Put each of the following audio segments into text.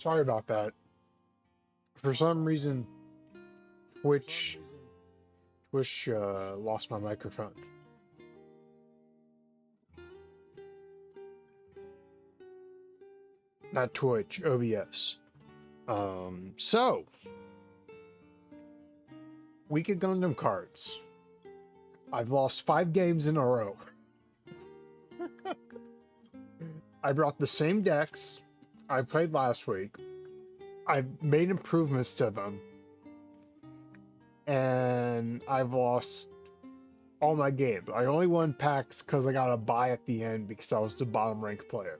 Sorry about that. For some reason, Twitch lost my microphone. Not Twitch, OBS. So, week of Gundam cards. I've lost 5 games in a row. I brought the same decks I played last week. I've made improvements to them. And I've lost all my games. I only won packs because I got a bye at the end because I was the bottom ranked player.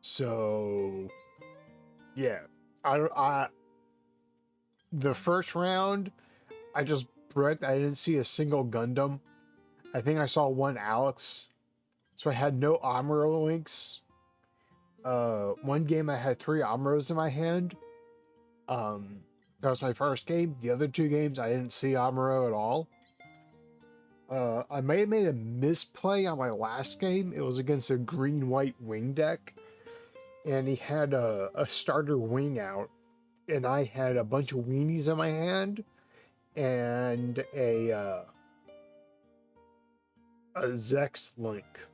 So yeah, the first round, I just bred. I didn't see a single Gundam. I think I saw one Alex. So I had no Amuro links. One game I had 3 Amuros in my hand. That was my first game. The other 2 games I didn't see Amuro at all. I may have made a misplay on my last game. It was against a green-white wing deck. And he had a starter wing out. And I had a bunch of weenies in my hand. And a Zex link.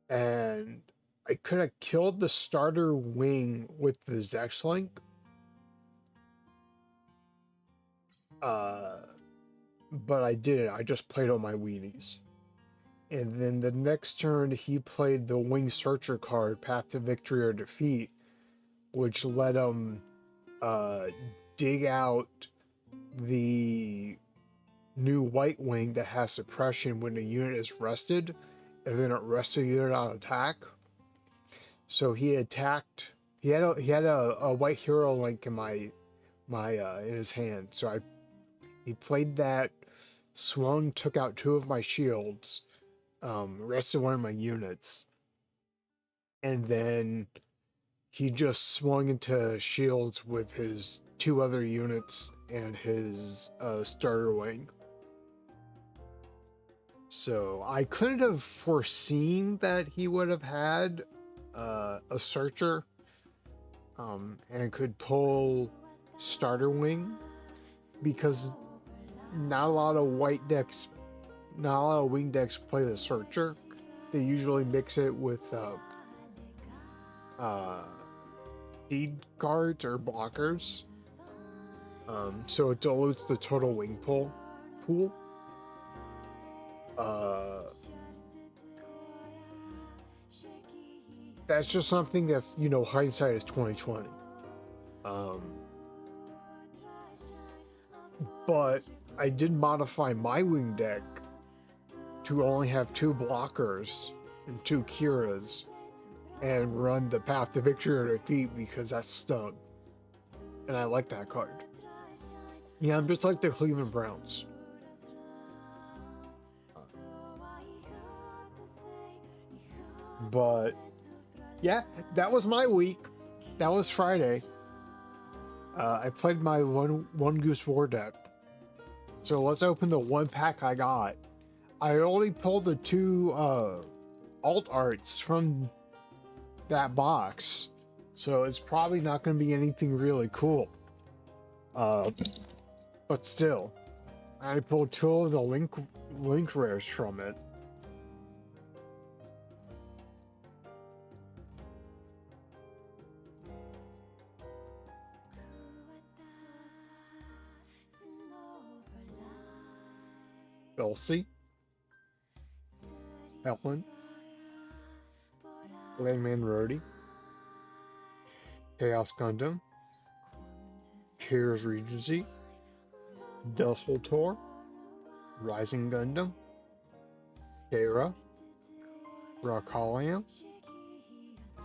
And I could have killed the starter wing with the Zex link. But I didn't. I just played on my weenies. And then the next turn, he played the Wing Searcher card, Path to Victory or Defeat, which let him dig out the new white wing that has suppression when the unit is rested, and then it rests the unit on attack. So he attacked. He had a white hero link in in his hand. So he played that, swung, took out 2 of my shields, rested 1 of my units, and then he just swung into shields with his 2 other units and his starter wing. So I couldn't have foreseen that he would have had a searcher and could pull starter wing, because not a lot of wing decks play the searcher. They usually mix it with seed guards or blockers. So it dilutes the total wing pool. That's just something that's, hindsight is 2020. But I did modify my wing deck to only have 2 blockers and 2 Kiras and run the Path to Victory or Defeat because that's stung. And I like that card. Yeah, I'm just like the Cleveland Browns. But yeah, that was my week. That was Friday. I played my one Goose War deck. So let's open the 1 pack I got. I only pulled the 2 alt arts from that box, so it's probably not going to be anything really cool. But still, I pulled 2 of the link rares from it. Elsie, Helen, Landman Rhodey, Chaos Gundam, Kira's Regency, Dusseltor, Rising Gundam, Kara, Rakaliam,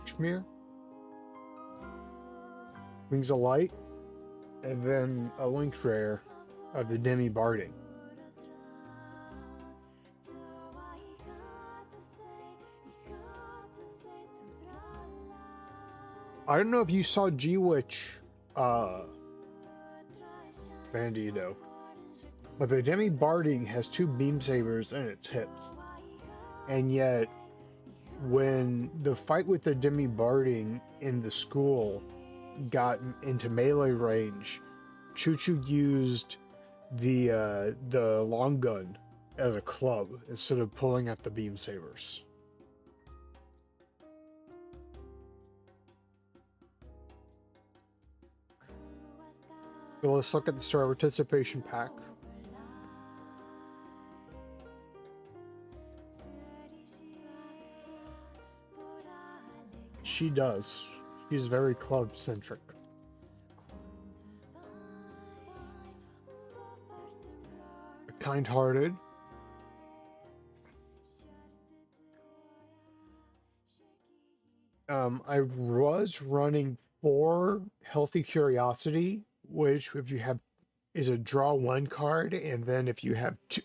Schmear, Wings of Light, and then a link rare of the Demi Barding. I don't know if you saw G-Witch Bandito, but the Demi Barding has 2 beam sabers in its hips. And yet, when the fight with the Demi Barding in the school got into melee range, Choo-Choo used the long gun as a club instead of pulling at the beam sabers. So let's look at the Star Participation Pack. She does. She's very club-centric. Kind-hearted. I was running 4 Healthy Curiosity, which if you have is a draw 1 card, and then if you have 2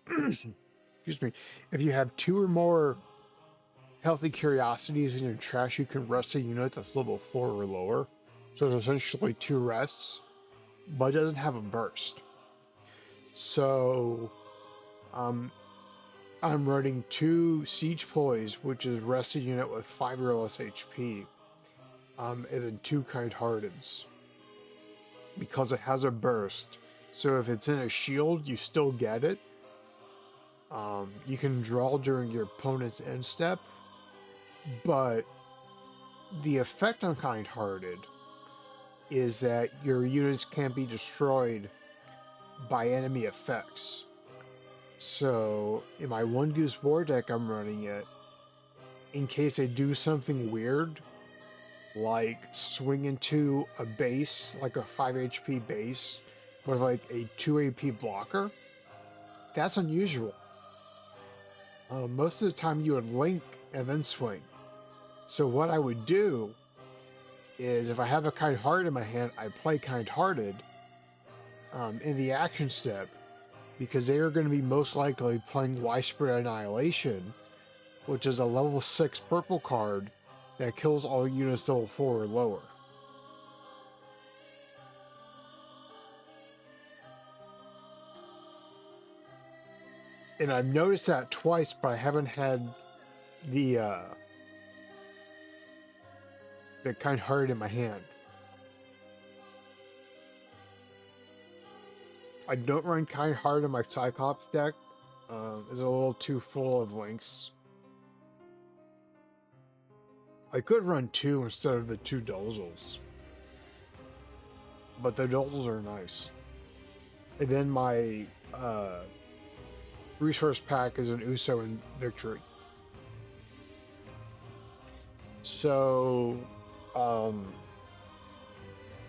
excuse me, if you have 2 or more Healthy Curiosities in your trash, you can rest a unit that's level 4 or lower. So it's essentially 2 rests, but it doesn't have a burst. So I'm running 2 Siege Poise, which is rest a unit with 5 or less HP, and then 2 Kind-Hearteds, because it has a burst. So if it's in a shield, you still get it. You can draw during your opponent's end step, but the effect on Kind-Hearted is that your units can't be destroyed by enemy effects. So in my One Goose War deck, I'm running it in case I do something weird, like swing into a base, like a 5 HP base, with like a 2 AP blocker. That's unusual. Most of the time you would link and then swing. So what I would do is, if I have a Kind-Hearted in my hand, I play Kind-Hearted in the action step, because they are going to be most likely playing Widespread Annihilation, which is a level 6 purple card that kills all units level 4 or lower. And I've noticed that twice, but I haven't had the Kind-Hearted in my hand. I don't run Kind-Hearted in my Cyclops deck. It's a little too full of links. I could run 2 instead of the 2 Dozels, but the Dozels are nice. And then my resource pack is an Uso and Victory. So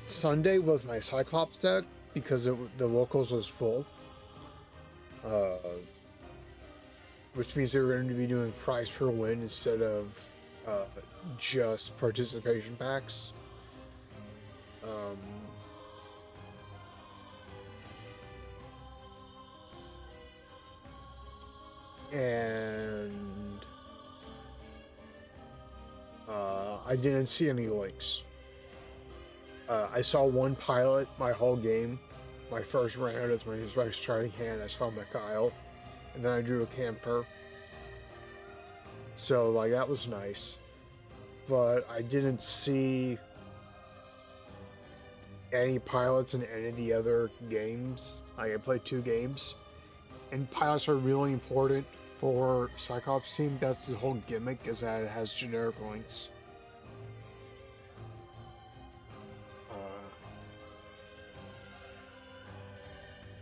Sunday was my Cyclops deck because the locals was full, which means they were going to be doing prize per win instead of just participation packs. And I didn't see any links. I saw 1 pilot my whole game. My first round as my starting hand, I saw Mikhail, and then I drew a Camper. So like that was nice, but I didn't see any pilots in any of the other games. I played 2 games, and pilots are really important for Cyclops team. That's the whole gimmick, is that it has generic links.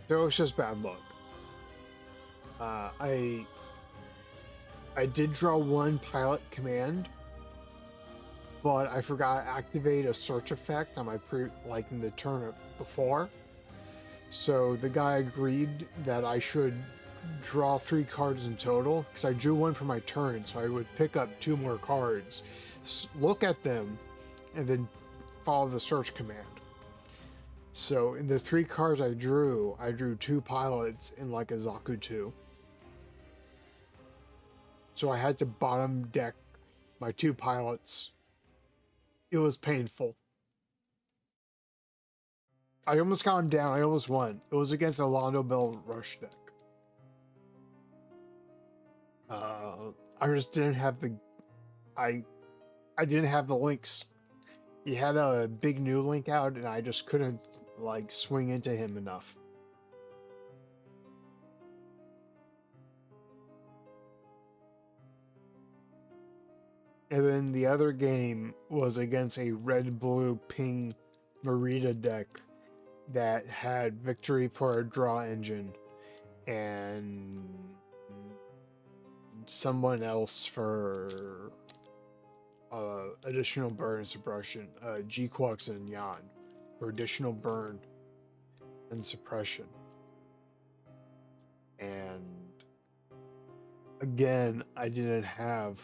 So it's just bad luck. I did draw 1 pilot command, but I forgot to activate a search effect on my in the turn before. So the guy agreed that I should draw 3 cards in total, because I drew 1 for my turn, so I would pick up 2 more cards, look at them, and then follow the search command. So in the 3 cards I drew 2 pilots and like a Zaku 2. So I had to bottom deck my 2 pilots. It was painful. I almost got him down. I almost won. It was against a Londo Bell Rush deck. I just didn't have the I didn't have the links. He had a big new link out, and I just couldn't like swing into him enough. And then the other game was against a red, blue, ping Merida deck that had victory for a draw engine and someone else for additional burn and suppression. G-Quux and Yan for additional burn and suppression. And again, I didn't have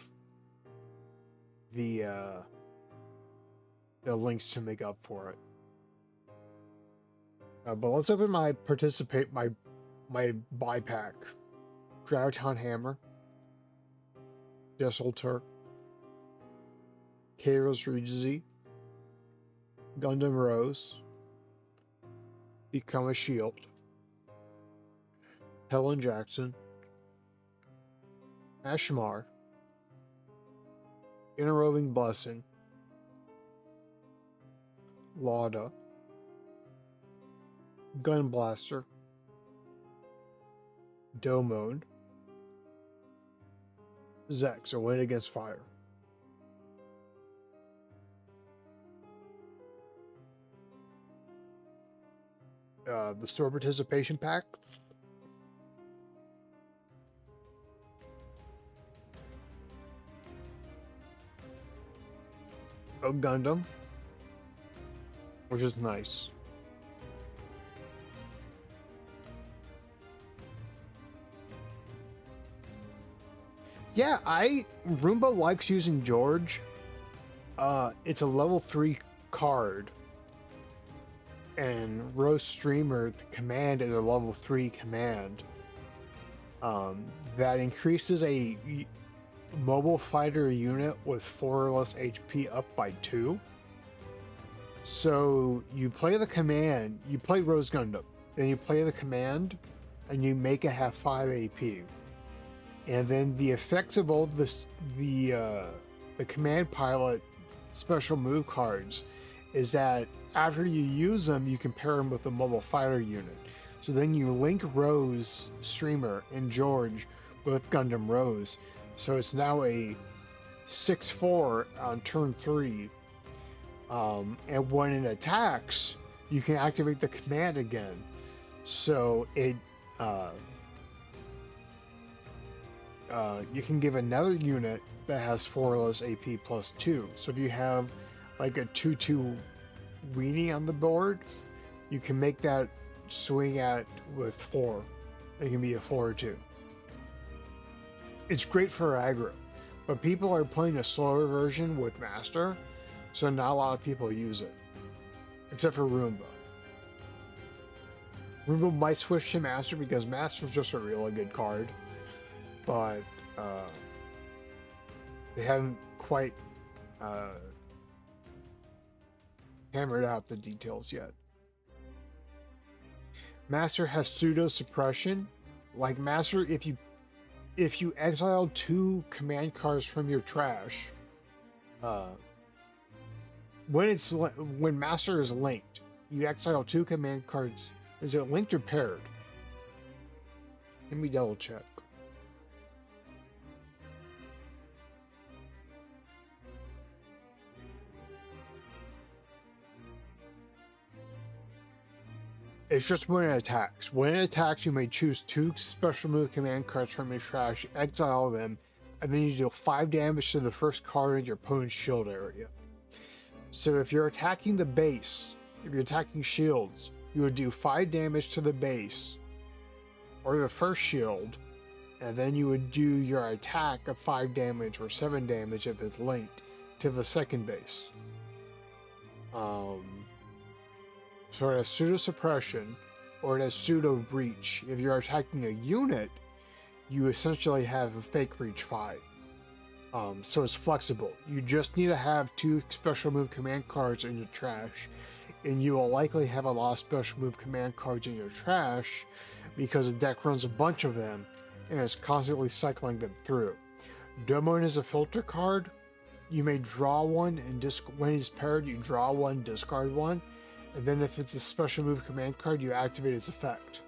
the links to make up for it. But let's open my buy pack. Graviton Hammer, Dessel Turk, Kairos Regency, Gundam Rose, Become a Shield, Helen Jackson, Ashmar, Interroving Blessing, Lauda, Gun Blaster, Domode, Zex, a win against fire. The store participation pack. A Gundam, which is nice. Yeah, Roomba likes using George. It's a level 3 card. And Rose Streamer, the command is a level 3 command. That increases a mobile fighter unit with 4 or less HP up by 2. So you play the command, you play Rose Gundam, then you play the command, and you make it have 5 AP. And then the effects of all this, the command pilot special move cards is that after you use them, you can pair them with a mobile fighter unit. So then you link Rose, Streamer, and George with Gundam Rose. So it's now a 6/4 on turn 3. And when it attacks, you can activate the command again. So it you can give another unit that has 4 or less AP plus 2. So if you have like a 2/2 weenie on the board, you can make that swing at with 4. It can be a 4 or 2. It's great for aggro, but people are playing a slower version with Master, so not a lot of people use it, except for Roomba. Roomba might switch to Master because Master's just a really good card, but they haven't quite hammered out the details yet. Master has pseudo suppression. Like Master, if you exile 2 command cards from your trash, when Master is linked, you exile 2 command cards. Is it linked or paired? Let me double check. It's just when it attacks. When it attacks, you may choose 2 special move command cards from your trash, exile them, and then you deal 5 damage to the first card in your opponent's shield area. So if you're attacking the base, if you're attacking shields, you would do 5 damage to the base, or the first shield, and then you would do your attack of 5 damage or 7 damage if it's linked to the second base. So it has pseudo suppression, or it has pseudo breach. If you're attacking a unit, you essentially have a fake breach 5. So it's flexible. You just need to have 2 special move command cards in your trash, and you will likely have a lot of special move command cards in your trash because the deck runs a bunch of them and is constantly cycling them through. Domon is a filter card. You may draw one, and when he's paired, you draw one, discard one. And then if it's a special move command card, you activate its effect.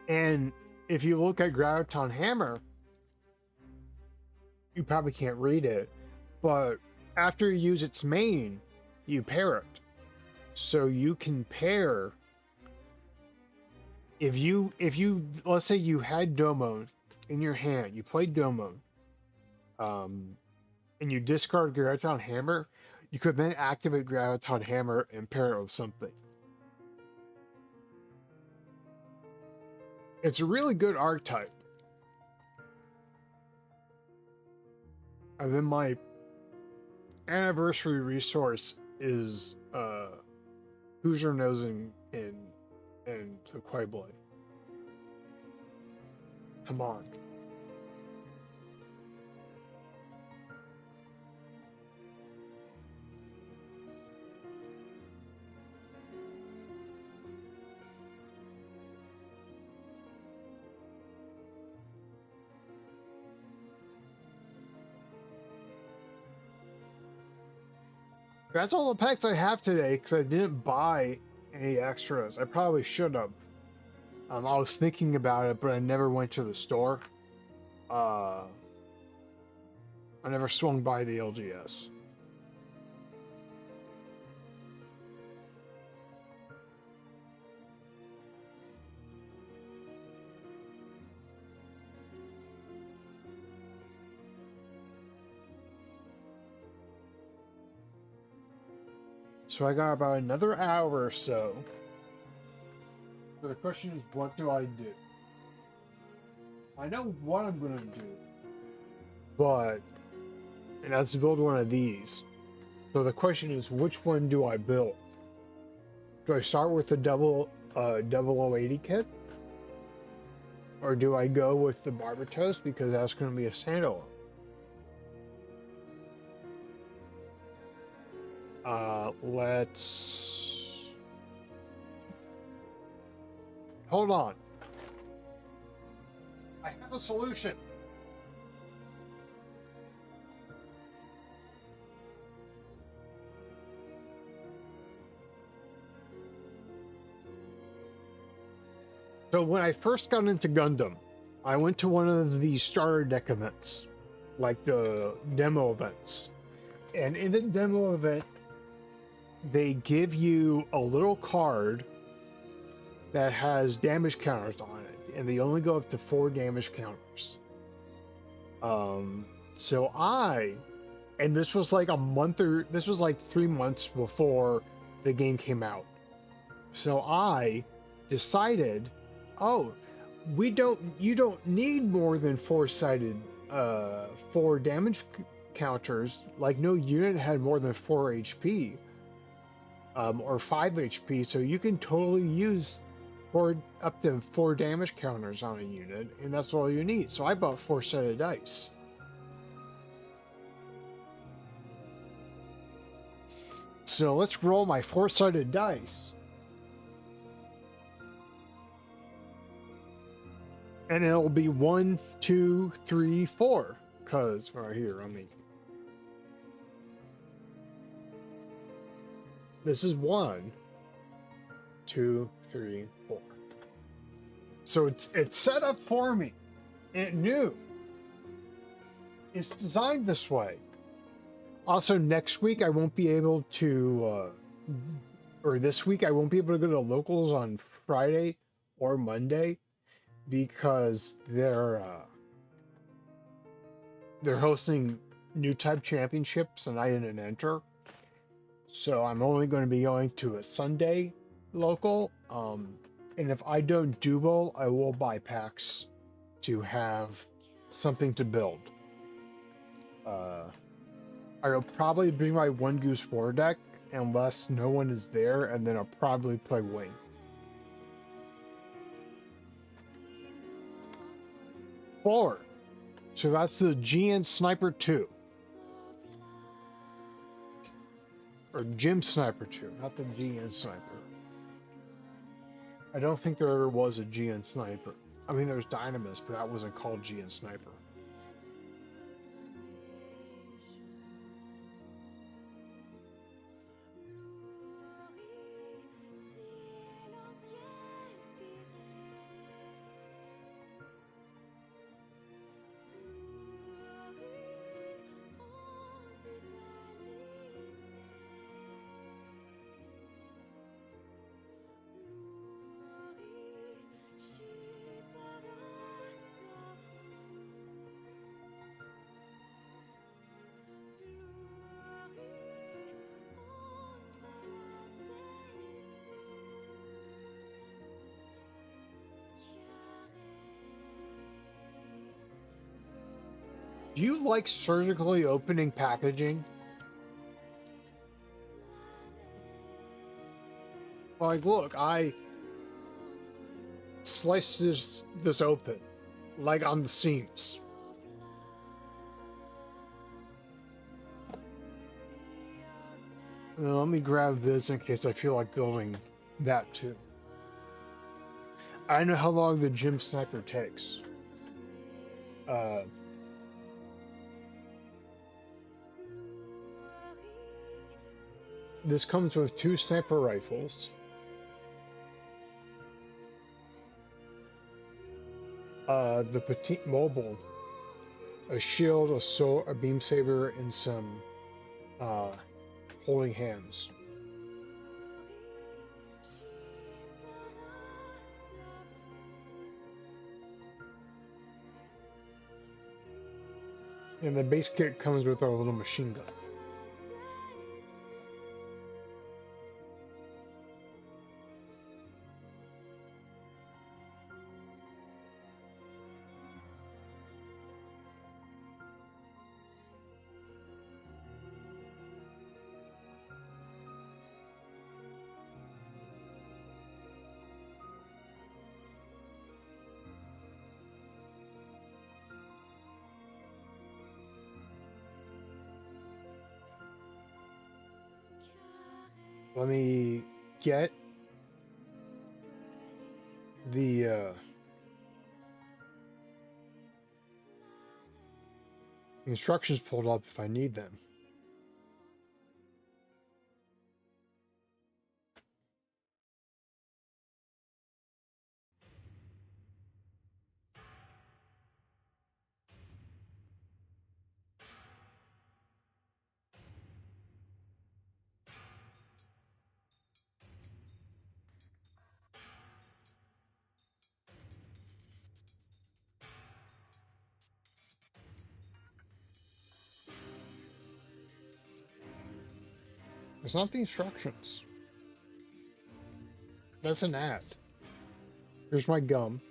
And if you look at Graviton Hammer, you probably can't read it, but after you use its main, you pair it. So you can pair, if you let's say you had Domon in your hand, you played Domon, and you discard Graviton Hammer, you could then activate Graviton Hammer and pair it with something. It's a really good archetype. And then my anniversary resource is Hoosier Nosing and the Quaiblade. Come on. That's all the packs I have today because I didn't buy any extras. I probably should have. I was thinking about it, but I never went to the store. I never swung by the LGS. So I got about another hour or so. So the question is, what do I do? I know what I'm going to do, but and that's to build one of these. So the question is, which one do I build? Do I start with the 0080 kit? Or do I go with the Barber Toast because that's going to be a standalone? Let's hold on. I have a solution. So when I first got into Gundam, I went to one of these starter deck events, like the demo events. And in the demo event, they give you a little card that has damage counters on it, and they only go up to 4 damage counters. So and this was like this was like 3 months before the game came out. So I decided, oh, you don't need more than 4-sided 4 damage counters. Like no unit had more than 4 HP. Or 5 HP, so you can totally use up to 4 damage counters on a unit, and that's all you need. So I bought 4-sided dice. So let's roll my 4-sided dice. And it'll be 1, 2, 3, 4. Because right here, this is 1, 2, 3, 4. So it's set up for me. It knew. It's designed this way. Also, next week I won't be able to, or this week I won't be able to go to locals on Friday or Monday because they're hosting new type championships and I didn't enter. So I'm only going to be going to a Sunday local. And if I don't do well, I will buy packs to have something to build. I will probably bring my One Goose 4 deck unless no one is there, and then I'll probably play Wing. Four. So that's the GM Sniper 2. Or GM Sniper 2, not the GN Sniper. I don't think there ever was a GN Sniper. I mean, there's Dynamis, but that wasn't called GN Sniper. Do you like surgically opening packaging? Like, look, I sliced this open, like on the seams. And then let me grab this in case I feel like building that too. I know how long the GM Sniper takes. This comes with 2 sniper rifles. The Petite Mobile, a shield, a sword, a beam saber, and some holding hands. And the base kit comes with a little machine gun. Let me get the instructions pulled up if I need them. It's not the instructions. That's an ad. Here's my gum.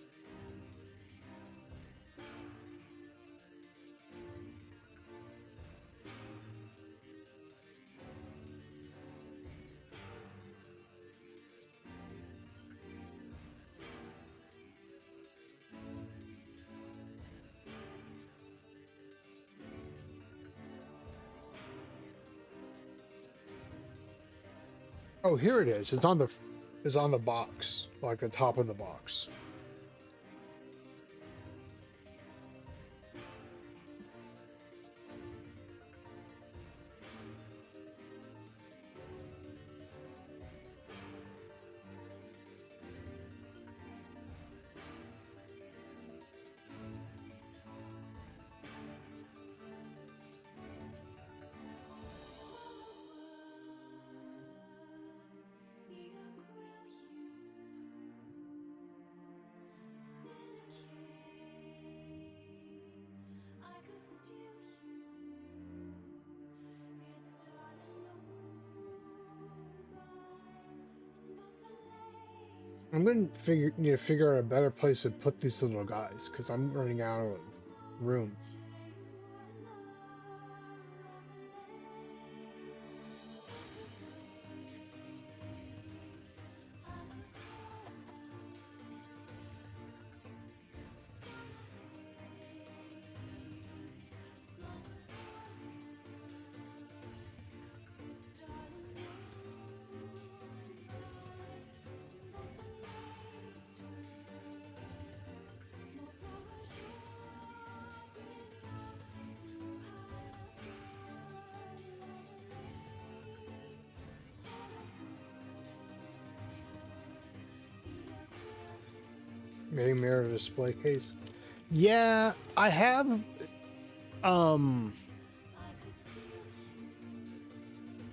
Oh, here it is. It's on the box, like the top of the box. I'm gonna need to figure out a better place to put these little guys because I'm running out of room. Main mirror display case. Yeah, I have. I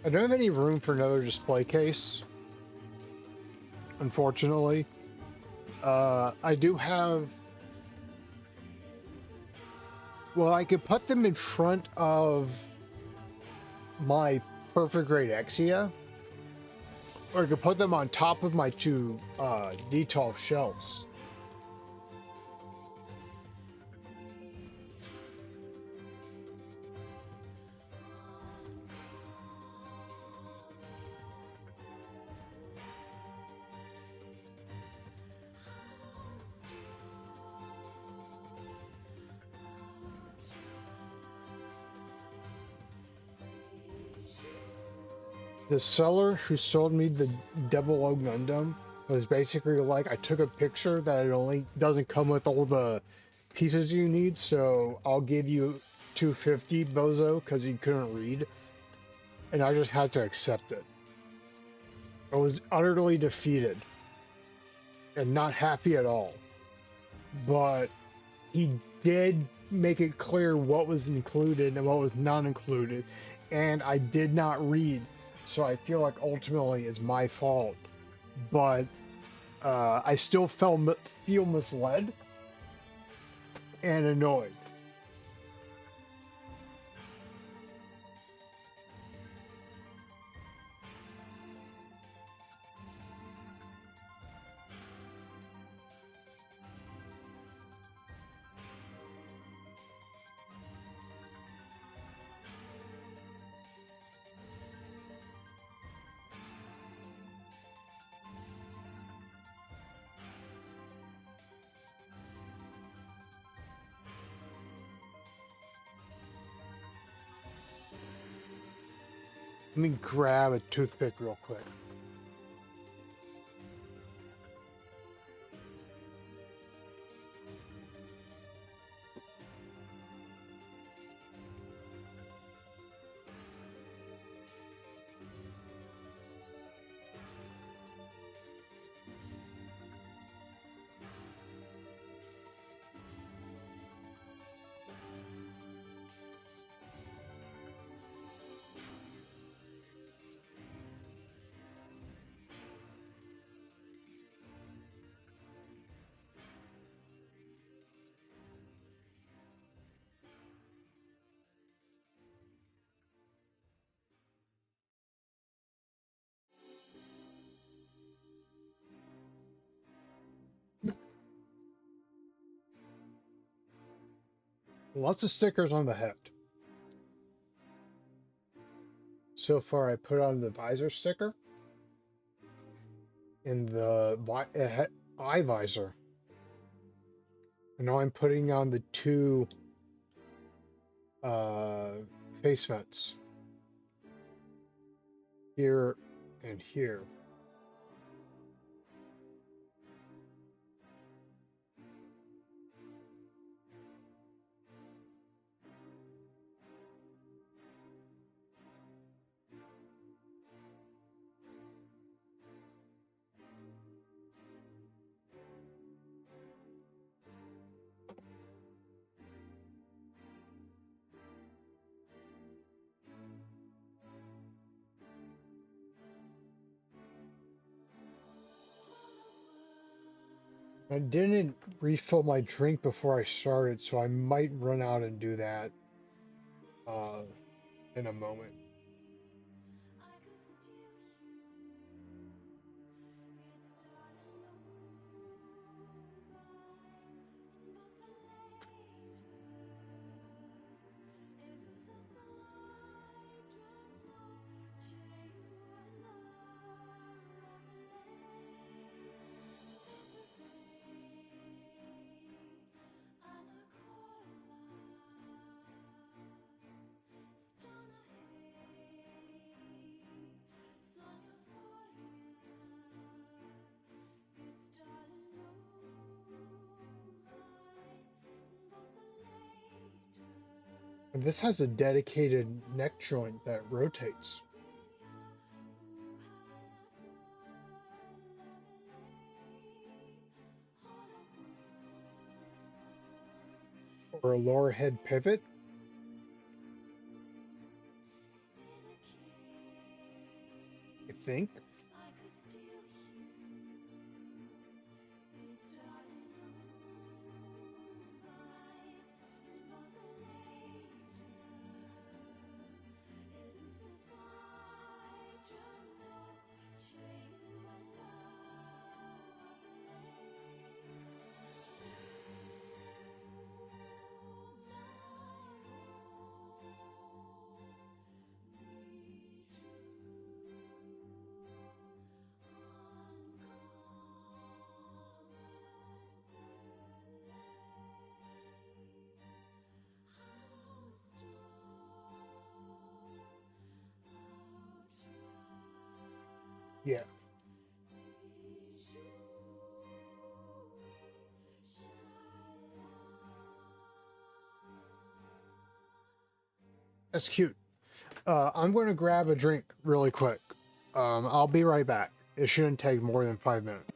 don't have any room for another display case, unfortunately. I do have. Well, I could put them in front of my perfect grade Exia, or I could put them on top of my two D12 shells. The seller who sold me the 00 Gundam was basically like, I took a picture that it only doesn't come with all the pieces you need, so I'll give you 250 bozo because you couldn't read, and I just had to accept it. I was utterly defeated and not happy at all, but he did make it clear what was included and what was not included, and I did not read. So I feel like ultimately it's my fault, but I still feel misled and annoyed. Let me grab a toothpick real quick. Lots of stickers on the heft. So far, I put on the visor sticker and the eye visor. And now I'm putting on the two face vents. Here and here. I didn't refill my drink before I started, so I might run out and do that in a moment. And this has a dedicated neck joint that rotates. or a lower head pivot. I think. Yeah. That's cute. I'm going to grab a drink really quick. I'll be right back. It shouldn't take more than 5 minutes.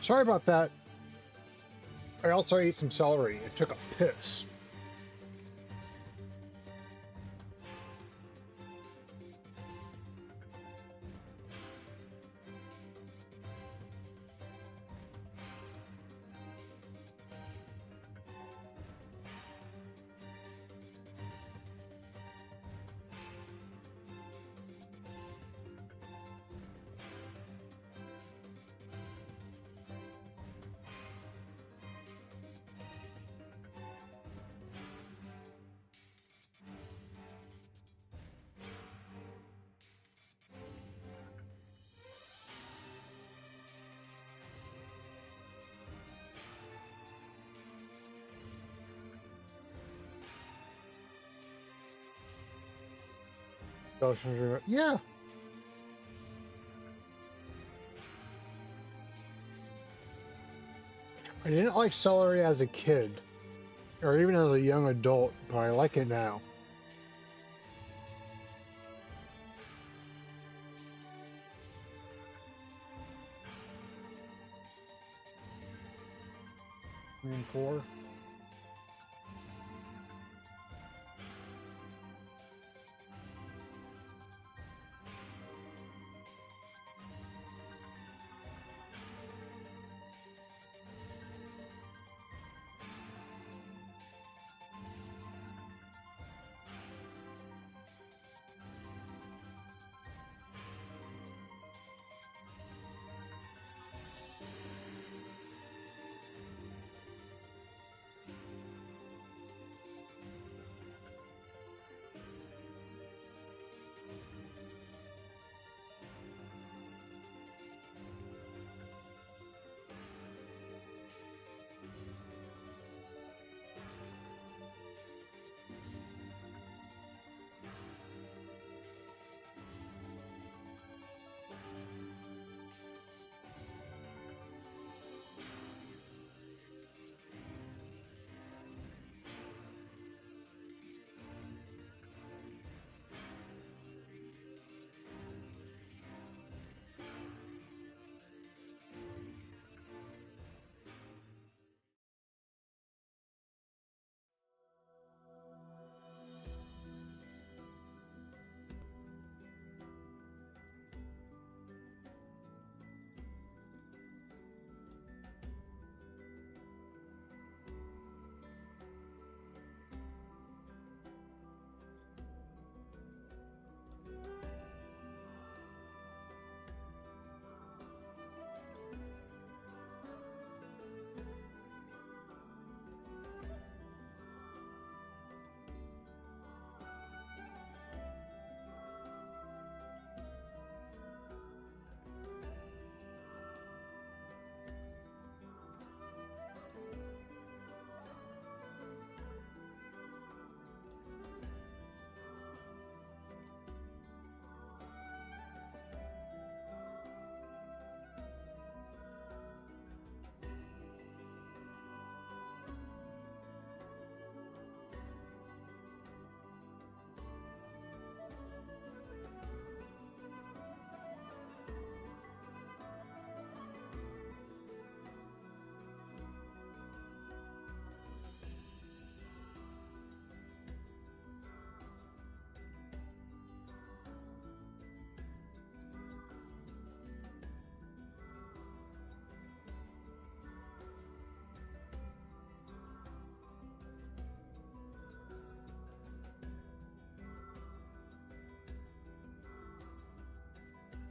Sorry about that. I also ate some celery and took a piss. Yeah. I didn't like celery as a kid, or even as a young adult, but I like it now. Green 4.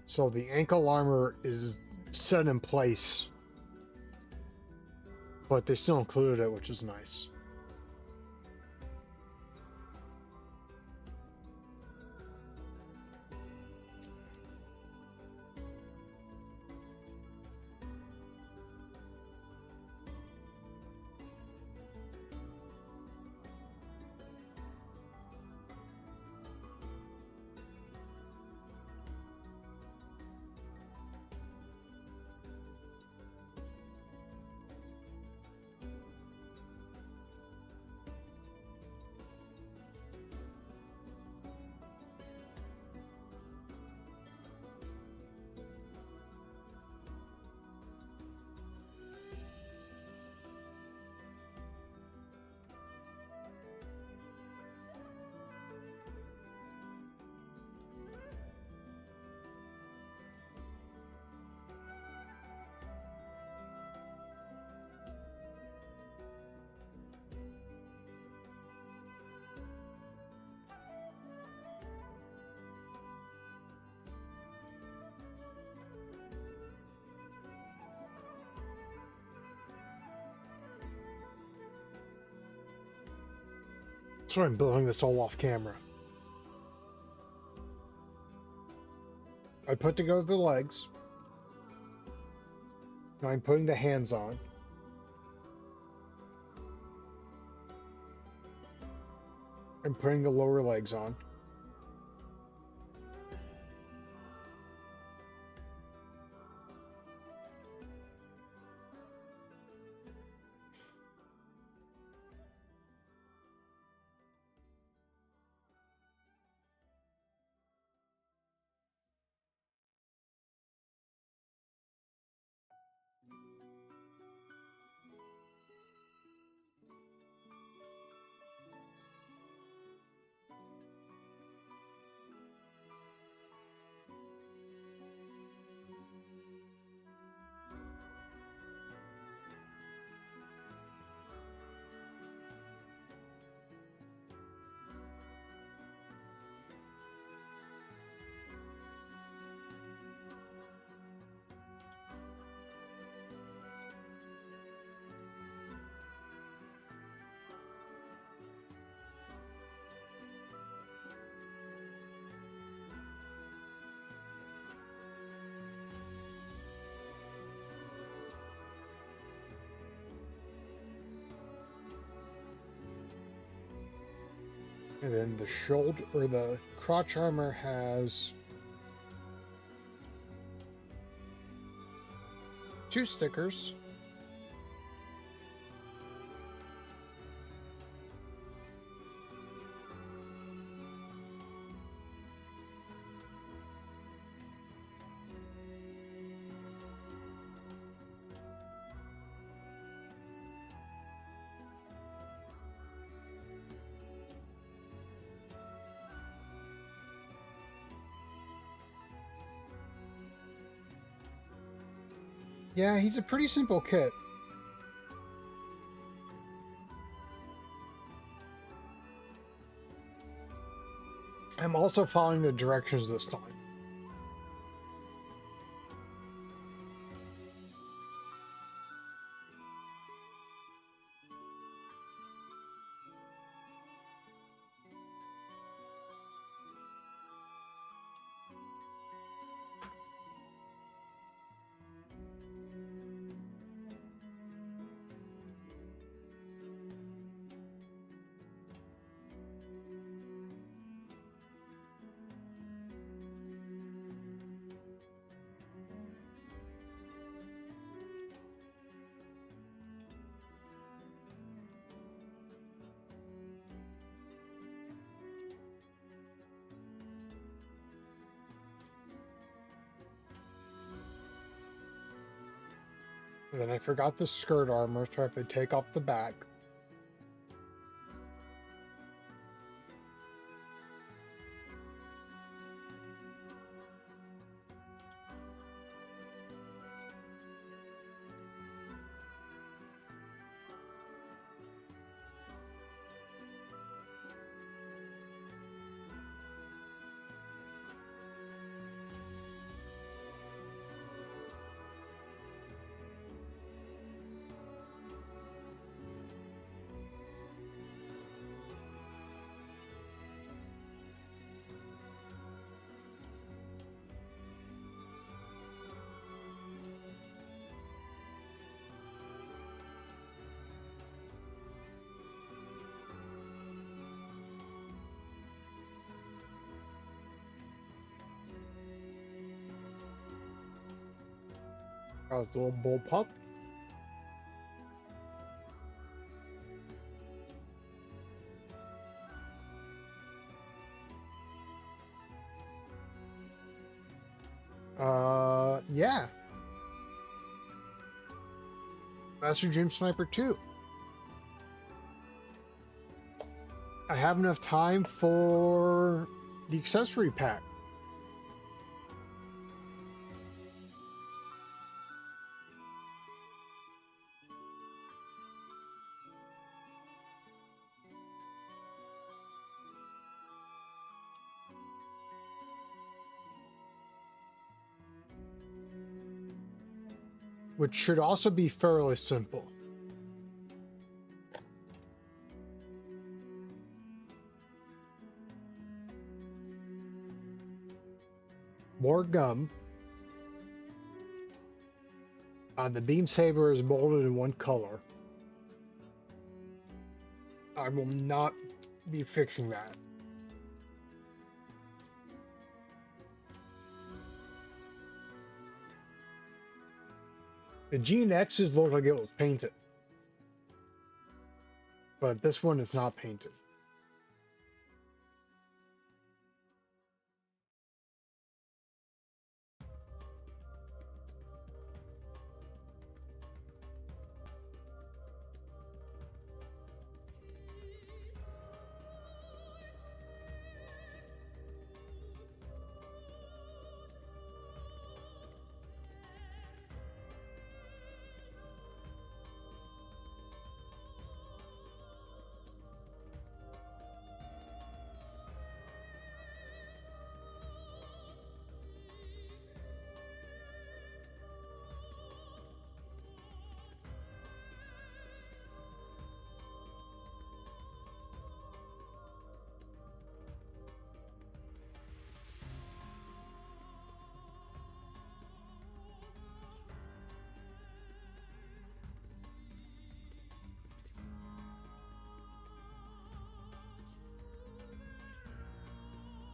So the ankle armor is set in place, but they still included it, which is nice. That's why I'm building this all off camera. I put together the legs. Now I'm putting the hands on. I'm putting the lower legs on. And then the shoulder or the crotch armor has 2 stickers. Yeah, he's a pretty simple kit. I'm also following the directions this time. And then I forgot the skirt armor, so I have to take off the back. That was the little bull pup. Yeah. Master GM Sniper 2. I have enough time for the accessory pack. Which should also be fairly simple. more gum. The beam saber is molded in one color. I will not be fixing that. The GNXs look like it was painted. But this one is not painted.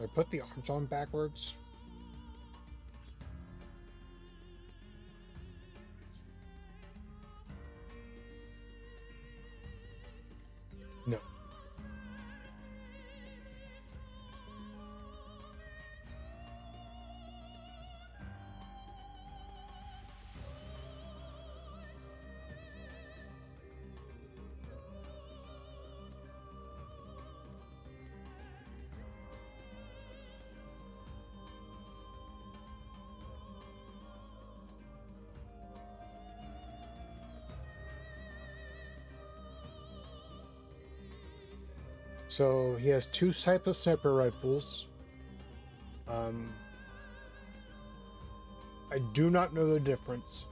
I put the arms on backwards. No. So he has two types of sniper rifles. I do not know the difference.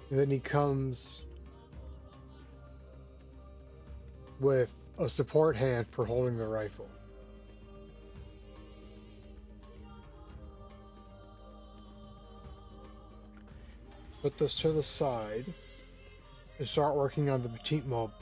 And then he comes with a support hand for holding the rifle. Put this to the side and start working on the petite mob.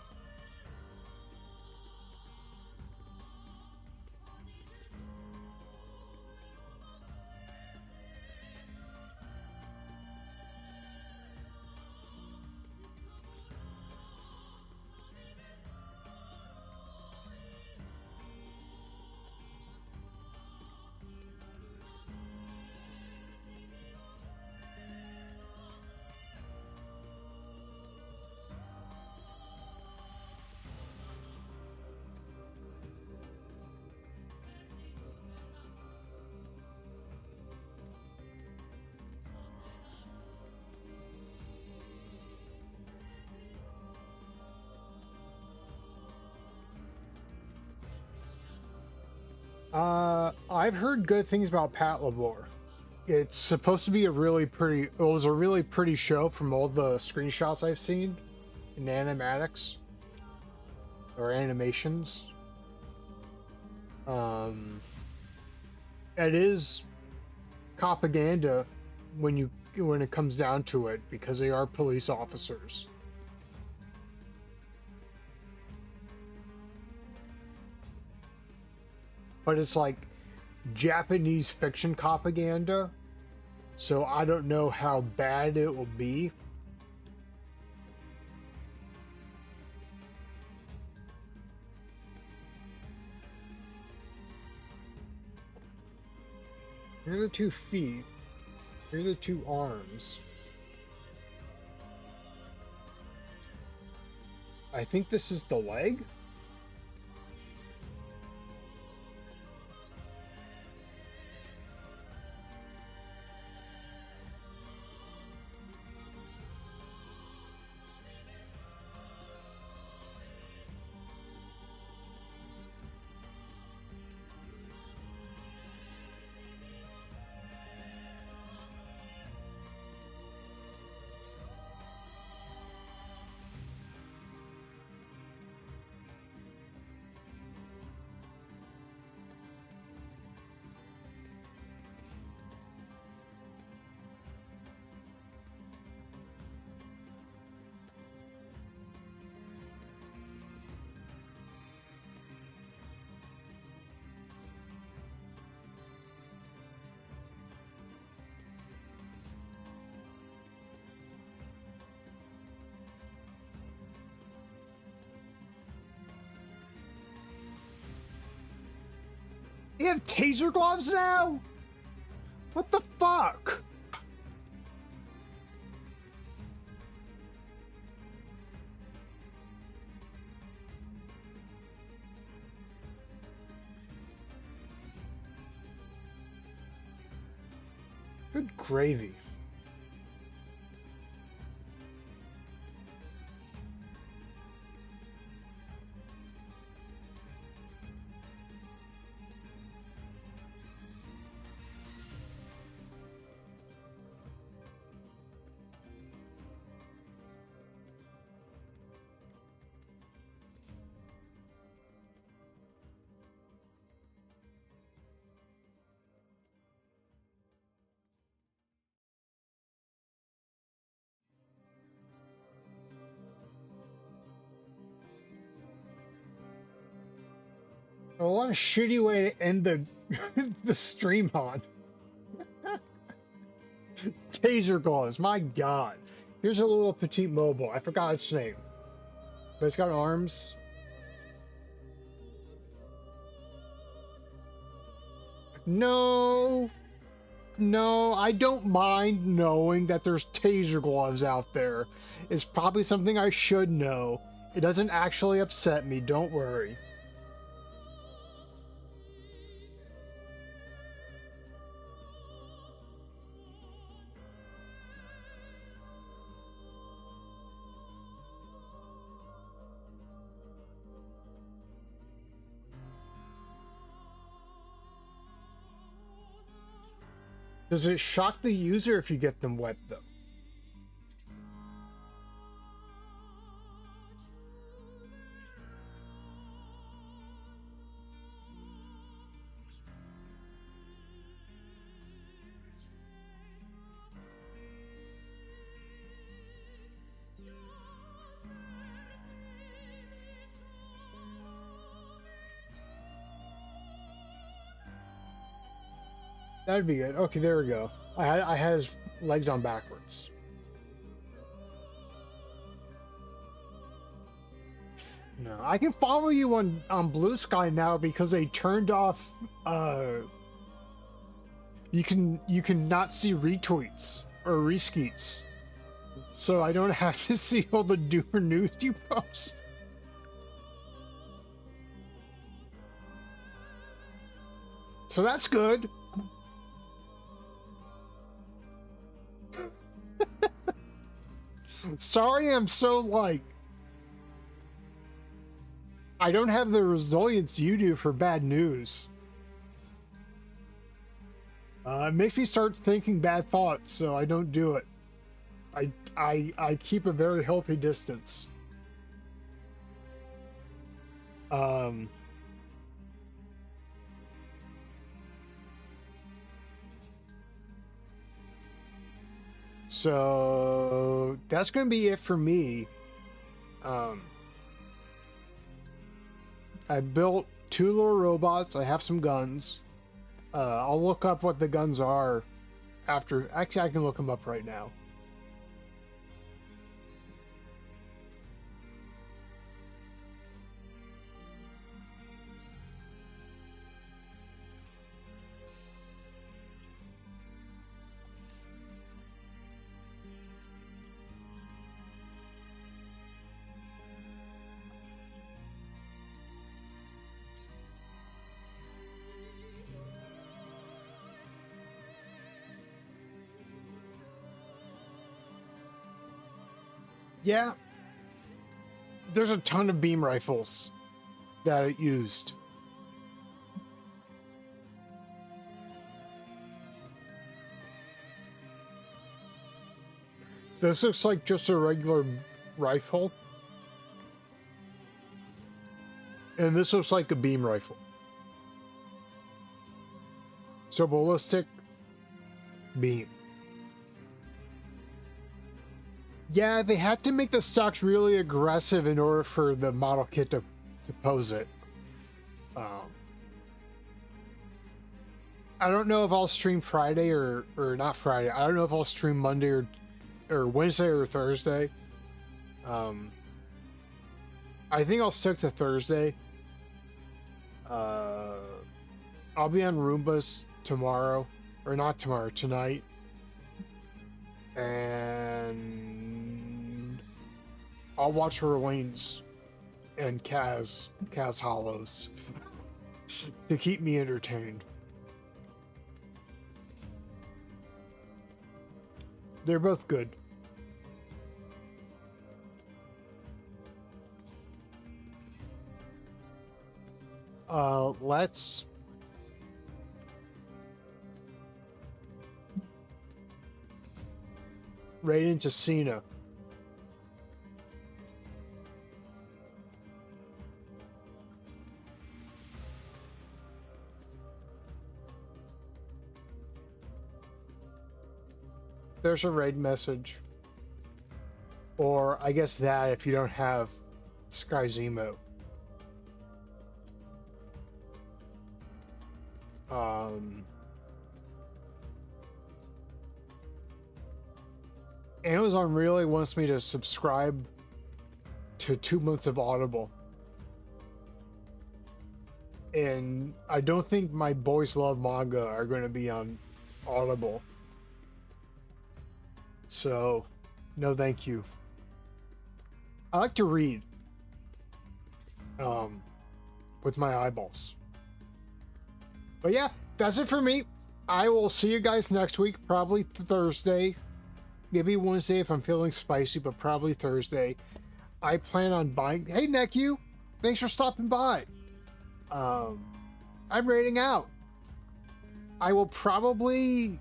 I've heard good things about Pat Labor. It's supposed to be a really pretty, it was a really pretty show from all the screenshots I've seen in animatics or animations. It is propaganda when it comes down to it, because they are police officers. But it's like Japanese fiction propaganda, so I don't know how bad it will be. Here are the 2 feet. Here are the 2 arms. I think this is the leg. They have taser gloves now? What the fuck? Good gravy. A lot of shitty way to end the the stream on. Taser gloves, my god. Here's a little petite mobile. I forgot its name. But it's got arms. No. No, I don't mind knowing that there's taser gloves out there. It's probably something I should know. It doesn't actually upset me, don't worry. Does it shock the user if you get them wet, though? That'd be good. Okay, there we go. I had his legs on backwards. No, I can follow you on Blue Sky now because they turned off. You can not see retweets or reskeets, so I don't have to see all the doer news you post. So that's good. Sorry, I'm so like... I don't have the resilience you do for bad news. It makes me start thinking bad thoughts, so I don't do it. I keep a very healthy distance. So that's going to be it for me. I built 2 little robots. I have some guns. I'll look up what the guns are after. Actually, I can look them up right now. Yeah, there's a ton of beam rifles that it used. This looks like just a regular rifle. And this looks like a beam rifle. So ballistic, beam. Yeah, they had to make the stocks really aggressive in order for the model kit to pose it. I don't know if I'll stream Friday or not Friday. I don't know if I'll stream Monday or Wednesday or Thursday. I think I'll stick to Thursday. I'll be on Roombas tomorrow, or not tomorrow, tonight. And I'll watch Herlane's and Kaz Hollows to keep me entertained. They're both good. Let's right into Cena. There's a raid message. Or I guess that if you don't have Sky Zemo. Amazon really wants me to subscribe to 2 months of Audible. And I don't think my Boys Love Manga are going to be on Audible. So, no thank you. I like to read. With my eyeballs. But yeah, that's it for me. I will see you guys next week, probably Thursday. Maybe Wednesday if I'm feeling spicy, but probably Thursday. I plan on buying... Hey, Neku! Thanks for stopping by. I'm raiding out. I will probably...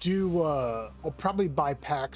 I'll probably buy packs